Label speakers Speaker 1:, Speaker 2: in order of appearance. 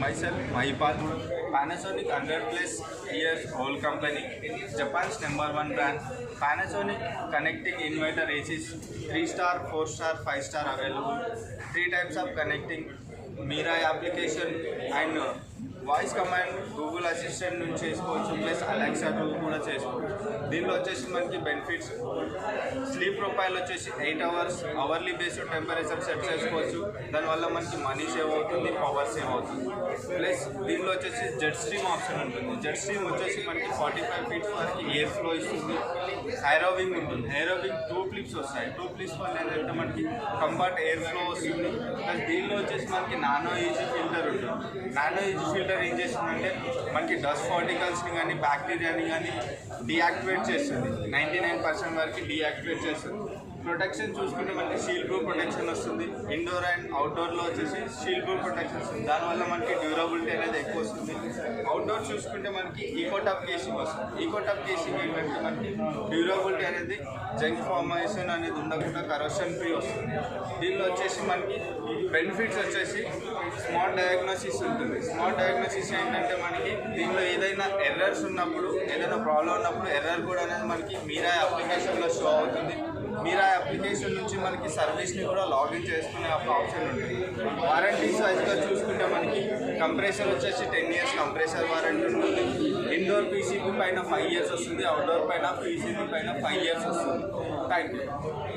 Speaker 1: Myself, Mahipal, Panasonic 100 plus years old company, Japan's #1 brand. Panasonic connecting inverter ACs, 3-star, 4-star, 5-star available. 3 types of connecting, Mirai application and voice command Google assistant నుంచి చేసుకోవచ్చు, plus Alexa tool కూడా చేసుకోవచ్చు. దీనిలో వచ్చేసి మనకి benefits sleep profile వచ్చేసి 8 hours hourly based temperature set చేసుకోవచ్చు. దానివల్ల మనకి మనీ సేవ్ అవుతుంది, పవర్ సేవ్ అవుతుంది. ప్లస్ దీనిలో వచ్చేసి జెట్ స్ట్రీమ్ ఆప్షన్ ఉంటుంది. జెట్ స్ట్రీమ్ వచ్చేసి మనకి 45 feet వరకు ఎయిర్ ఫ్లో ఇస్తుంది. హైరోవింగ్ ఉంటుంది. హైరోవింగ్ 2 clips వస్తాయి. 2 clips వల్ల ఏంటంటే మనకి కంఫర్ట్ ఎయిర్ ఫ్లో వస్తుంది. ప్లస్ దీనిలో వచ్చేసి మనకి నానో ఈజీ ఫిల్టర్ ఉంటుంది. నానో ఈజీ ఫిల్టర్ ఏం చేస్తుందంటే మనకి డస్ట్ పార్టికల్స్ని కానీ బ్యాక్టీరియాని కానీ డీయాక్టివేట్ చేస్తుంది. 99% వరకు డీయాక్టివేట్ చేస్తుంది. ప్రొటెక్షన్ చూసుకుంటే మనకి షీల్డ్ ప్రూఫ్ ప్రొటెక్షన్ వస్తుంది. ఇండోర్ అండ్ అవుట్డోర్లో వచ్చేసి షీల్డ్ ప్రూఫ్ ప్రొటెక్షన్ వస్తుంది. దానివల్ల మనకి డ్యూరబిలిటీ అనేది ఎక్కువ వస్తుంది. అవుట్డోర్ చూసుకుంటే మనకి ఈకోటాప్ కేసింగ్ వస్తుంది. ఈకోటాప్ కేసింగ్ ఏంటంటే మనకి డ్యూరబిలిటీ అనేది జంక్ ఫార్మేషన్ అనేది ఉండకుండా కరోషన్ ఫ్రీ వస్తుంది. దీనిలో వచ్చేసి మనకి బెనిఫిట్స్ వచ్చేసి స్మార్ట్ డయాగ్నోసిస్ ఉంటుంది. స్మార్ట్ డయాగ్నోసిస్ ఏంటంటే మనకి దీనిలో ఏదైనా ఎర్రర్స్ ఉన్నప్పుడు, ఏదైనా ప్రాబ్లం ఉన్నప్పుడు ఎర్రర్ కూడా అనేది మనకి మీరా అప్లికేషన్లో షో అవుతుంది. మీరా అప్లికేషన్ నుంచి మనకి సర్వీస్ని కూడా లాగిన్ చేసుకునే ఒక ఆప్షన్ ఉంటుంది. వారంటీస్ వైజ్గా చూసుకుంటే మనకి కంప్రెసర్ వచ్చేసి 10 years కంప్రెసర్ వారంటీ ఉంటుంది. ఇండోర్ పీసీబీ పైన 5 years వస్తుంది. అవుట్డోర్ పైన పీసీబీ పైన 5 years వస్తుంది. Thank you.